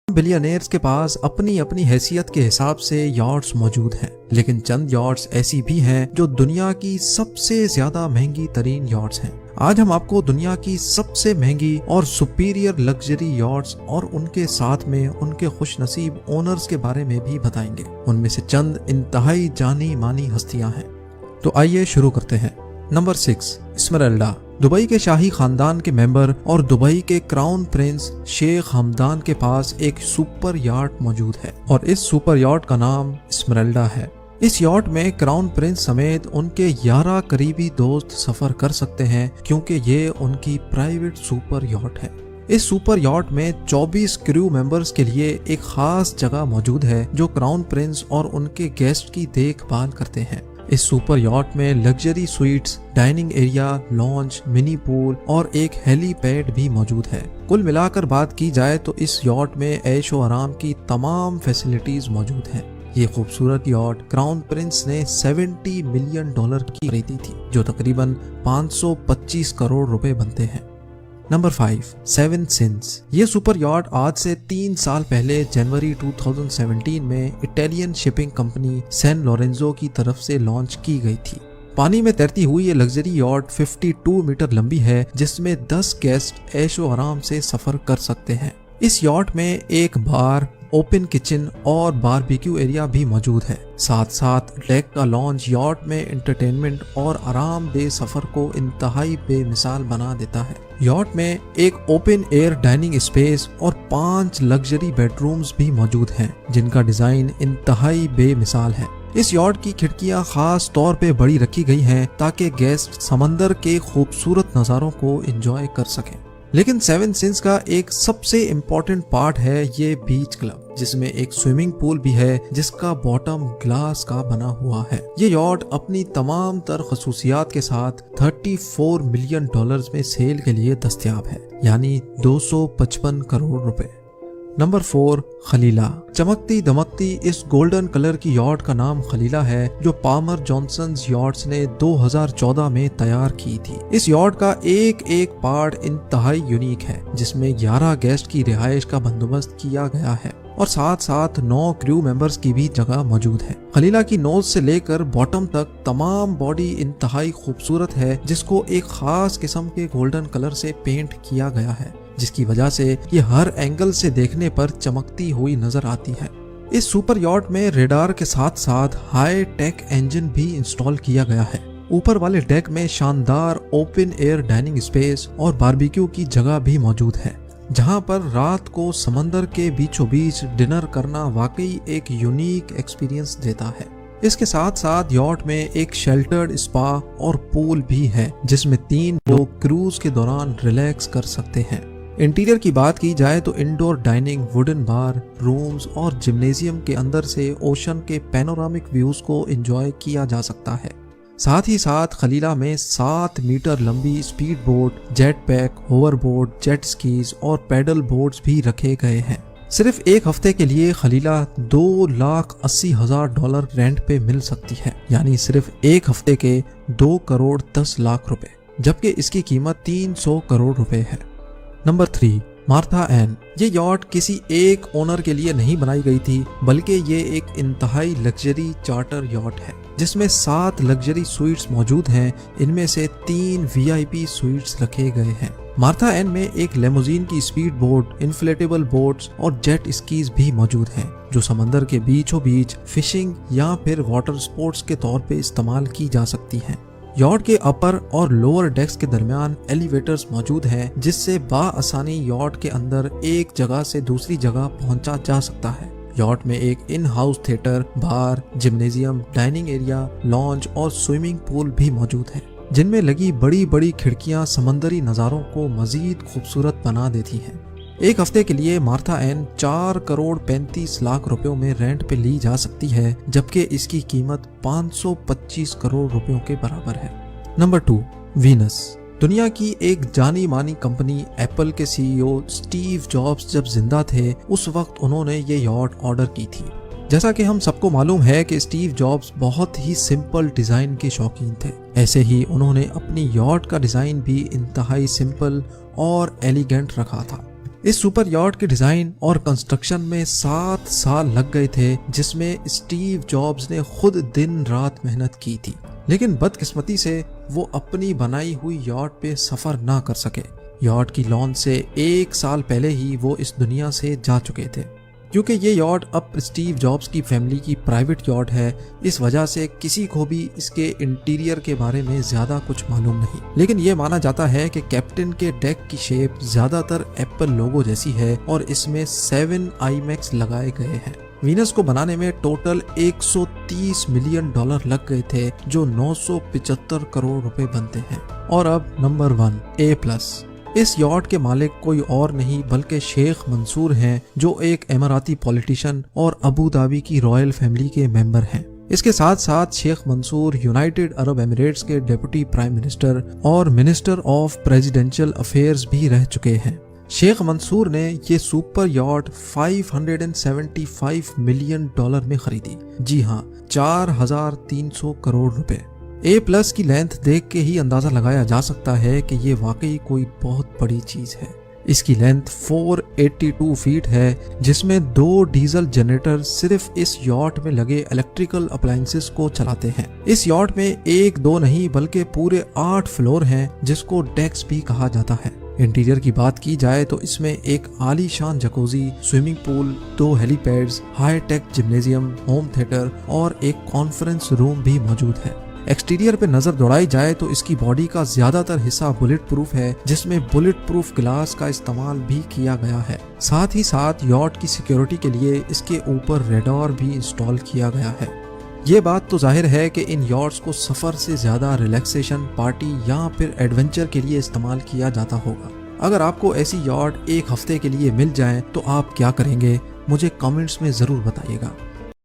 Billionaires के पास अपनी अपनी हैसियत के हिसाब से यॉट्स मौजूद हैं, लेकिन चंद यॉट्स ऐसी भी हैं जो दुनिया की सबसे ज्यादा महंगी तरीन यॉट्स हैं। आज हम आपको दुनिया की सबसे महंगी और सुपीरियर लग्जरी यॉट्स और उनके साथ में उनके खुशनसीब ओनर्स के बारे में भी बताएंगे। उनमें से चंद इंतहाई जानी मानी हस्तियां हैं। तो आइए शुरू करते हैं। Number 6, Esmeralda. दुबई के शाही खानदान के मेंबर और दुबई के क्राउन प्रिंस शेख हमदान के पास एक सुपर याट मौजूद है और इस सुपर याट का नाम एस्मेराल्डा है। इस याट में क्राउन प्रिंस समेत उनके 11 करीबी दोस्त सफर कर सकते हैं क्योंकि ये उनकी प्राइवेट सुपर याट है। इस सुपर याट में 24 क्रू मेंबर्स के लिए एक खास जगह मौजूद है जो क्राउन प्रिंस और उनके गेस्ट की देखभाल करते हैं। इस सुपर याट में luxury sweets, dining area, launch, mini pool और एक हेलीपैड भी मौजूद है। कुल मिलाकर बात की जाए तो इस याट में ऐशो आराम की तमाम फैसिलिटीज मौजूद हैं। ये खूबसूरत याट क्राउन प्रिंस ने $70 मिलियन की खरीदी थी, जो तकरीबन 525 करोड़ रुपए बनते हैं। नंबर 5, सेवन सिंस। ये सुपर याट आज से 3 साल पहले जनवरी 2017 में Italian shipping company San Lorenzo की तरफ से लॉन्च की गई थी। पानी में तैरती हुई ये लग्जरी याट 52 मीटर लंबी है, जिसमें 10 गेस्ट ऐशो आराम से सफर कर सकते हैं। इस याट में एक बार, ओपन किचन और बारबेक्यू एरिया भी मौजूद है। साथ साथ डेक का लॉन्च याट में एंटरटेनमेंट और आरामदेह सफर को इंतहाई बेमिसाल बना देता है। याट में एक ओपन एयर डाइनिंग स्पेस और 5 लग्जरी बेडरूम्स भी मौजूद हैं, जिनका डिजाइन इंतहाई बेमिसाल है। इस याट की खिड़कियां खास तौर पे बड़ी रखी गई हैं ताकि गेस्ट समंदर के खूबसूरत नज़ारों को एंजॉय कर सकें। लेकिन सेवन सिंस का एक सबसे इम्पोर्टेंट पार्ट है ये बीच क्लब, जिसमें एक स्विमिंग पूल भी है जिसका बॉटम ग्लास का बना हुआ है। ये याट अपनी तमाम तर खसूसियात के साथ $34 मिलियन में सेल के लिए दस्तयाब है, यानी 255 करोड़ रुपए। नंबर 4, खलीला। चमकती दमकती इस गोल्डन कलर की याट का नाम खलीला है, जो पामर जॉनसन्स याट्स ने 2014 में तैयार की थी। इस याट का एक एक पार्ट इंतहाई यूनिक है, जिसमें 11 गेस्ट की रिहाइश का बंदोबस्त किया गया है और साथ साथ 9 क्रू मेंबर्स की भी जगह मौजूद है। खलीला की नोज से लेकर बॉटम तक तमाम बॉडी इंतहाई खूबसूरत है, जिसको एक खास किस्म के गोल्डन कलर से पेंट किया गया है, जिसकी वजह से ये हर एंगल से देखने पर चमकती हुई नजर आती है। इस सुपर याट में रेडार के साथ साथ हाई टेक इंजन भी इंस्टॉल किया गया है। ऊपर वाले डेक में शानदार ओपन एयर डाइनिंग स्पेस और बारबेक्यू की जगह भी मौजूद है, जहां पर रात को समंदर के बीचों बीच डिनर करना वाकई एक यूनिक एक्सपीरियंस देता है। इसके साथ साथ याट में एक शेल्टर्ड स्पा और पूल भी है, जिसमें 3 लोग क्रूज के दौरान रिलैक्स कर सकते हैं। इंटीरियर की बात की जाए तो इंडोर डाइनिंग, वुडन बार, रूम्स और जिम्नेजियम के अंदर से ओशन के पैनोरामिक व्यूज को एंजॉय किया जा सकता है। साथ ही साथ खलीला में 7 मीटर लंबी speed boat, jet pack, hover boat, jet skis और पैडल बोट्स भी रखे गए हैं। सिर्फ एक हफ्ते के लिए खलीला $2,80,000 रेंट पे मिल सकती है, यानी सिर्फ एक हफ्ते के 2,10,00,000 रुपए, जबकि इसकी कीमत 300 करोड़ रुपए है। Number 3, Martha Ann. ये याट किसी एक ओनर के लिए नहीं बनाई गई थी, बल्कि ये एक इंतहाई लग्जरी चार्टर याट है, जिसमें 7 लग्जरी स्वीट्स मौजूद हैं। इनमें से 3 VIP स्वीट्स रखे गए हैं। मार्था एन में एक लेमोजीन की स्पीड बोट, इन्फ्लेटेबल बोट्स और जेट स्कीज भी मौजूद हैं, जो समंदर के बीचों बीच फिशिंग या फिर वाटर स्पोर्ट्स के तौर पे इस्तेमाल की जा सकती हैं। याट के अपर और लोअर डेक्स के दरमियान एलिवेटर्स मौजूद हैं, जिससे बाआसानी याट के अंदर एक जगह से दूसरी जगह पहुंचा जा सकता है। याट में एक in house theatre, bar, gymnasium, dining area, launch और स्विमिंग पूल भी मौजूद है, जिनमें लगी बड़ी बड़ी खिड़कियां समंदरी नज़ारों को मजीद खूबसूरत बना देती हैं। एक हफ्ते के लिए मार्था एन 4,35,00,000 रुपयों में रेंट पे ली जा सकती है, जबकि इसकी कीमत 525 करोड़ रुपयों के बराबर है। Number 2, Venus. दुनिया की एक जानी मानी कंपनी एप्पल के CEO स्टीव जॉब्स जब जिंदा थे, उस वक्त उन्होंने ये याट ऑर्डर की थी। जैसा कि हम सबको मालूम है कि स्टीव जॉब्स बहुत ही सिंपल डिजाइन के शौकीन थे, ऐसे ही उन्होंने अपनी याट का डिजाइन भी इंतहाई सिंपल और एलिगेंट रखा था। इस सुपर यॉट के डिजाइन और कंस्ट्रक्शन में 7 साल लग गए थे, जिसमें स्टीव जॉब्स ने खुद दिन रात मेहनत की थी। लेकिन बदकिस्मती से वो अपनी बनाई हुई यॉट पे सफर ना कर सके। यॉट की लॉन्च से 1 साल पहले ही वो इस दुनिया से जा चुके थे। क्योंकि ये यॉट अब स्टीव जॉब्स की फैमिली की प्राइवेट यॉट है, इस वजह से किसी को भी इसके इंटीरियर के बारे में ज्यादा कुछ मालूम नहीं। लेकिन ये माना जाता है कि कैप्टन के डेक की शेप ज्यादातर एप्पल लोगो जैसी है और इसमें 7 IMAX लगाए गए हैं। वीनस को बनाने में टोटल $130 मिलियन लग गए थे, जो 975 करोड़ रुपए बनते हैं। और अब नंबर 1, A+। इस यॉट के मालिक कोई और नहीं बल्कि शेख मंसूर हैं, जो एक इमाराती पॉलिटिशियन और अबू धाबी की रॉयल फैमिली के मेंबर हैं। इसके साथ साथ Sheikh Mansour United Arab Emirates के डिप्टी प्राइम मिनिस्टर और मिनिस्टर ऑफ प्रेसिडेंशियल अफेयर्स भी रह चुके हैं। शेख मंसूर ने ये सुपर यॉट $575 मिलियन में खरीदी। जी हाँ, 4300 करोड़ रुपए। A+ की लेंथ देख के ही अंदाजा लगाया जा सकता है कि ये वाकई कोई बहुत बड़ी चीज है। इसकी लेंथ 482 फीट है, जिसमें 2 डीजल जनरेटर सिर्फ इस यॉट में लगे इलेक्ट्रिकल अप्लायंसेस को चलाते हैं। इस यॉट में 1-2 नहीं बल्कि पूरे 8 फ्लोर हैं, जिसको डेक्स भी कहा जाता है। इंटीरियर की बात की जाए तो इसमें एक आलीशान jacuzzi, swimming pool, 2 helipads, high tech gymnasium, home theatre और एक कॉन्फ्रेंस रूम भी मौजूद है। एक्सटीरियर पे नजर दौड़ाई जाए तो इसकी बॉडी का ज्यादातर हिस्सा बुलेट प्रूफ है, जिसमें बुलेट प्रूफ ग्लास का इस्तेमाल भी किया गया है। साथ ही साथ यॉट की सिक्योरिटी के लिए इसके ऊपर रेडार भी इंस्टॉल किया गया है। ये बात तो जाहिर है कि इन यॉट्स को सफर से ज्यादा रिलैक्सेशन, पार्टी या फिर एडवेंचर के लिए इस्तेमाल किया जाता होगा। अगर आपको ऐसी यॉट 1 हफ्ते के लिए मिल जाए तो आप क्या करेंगे, मुझे कमेंट्स में जरूर बताइएगा।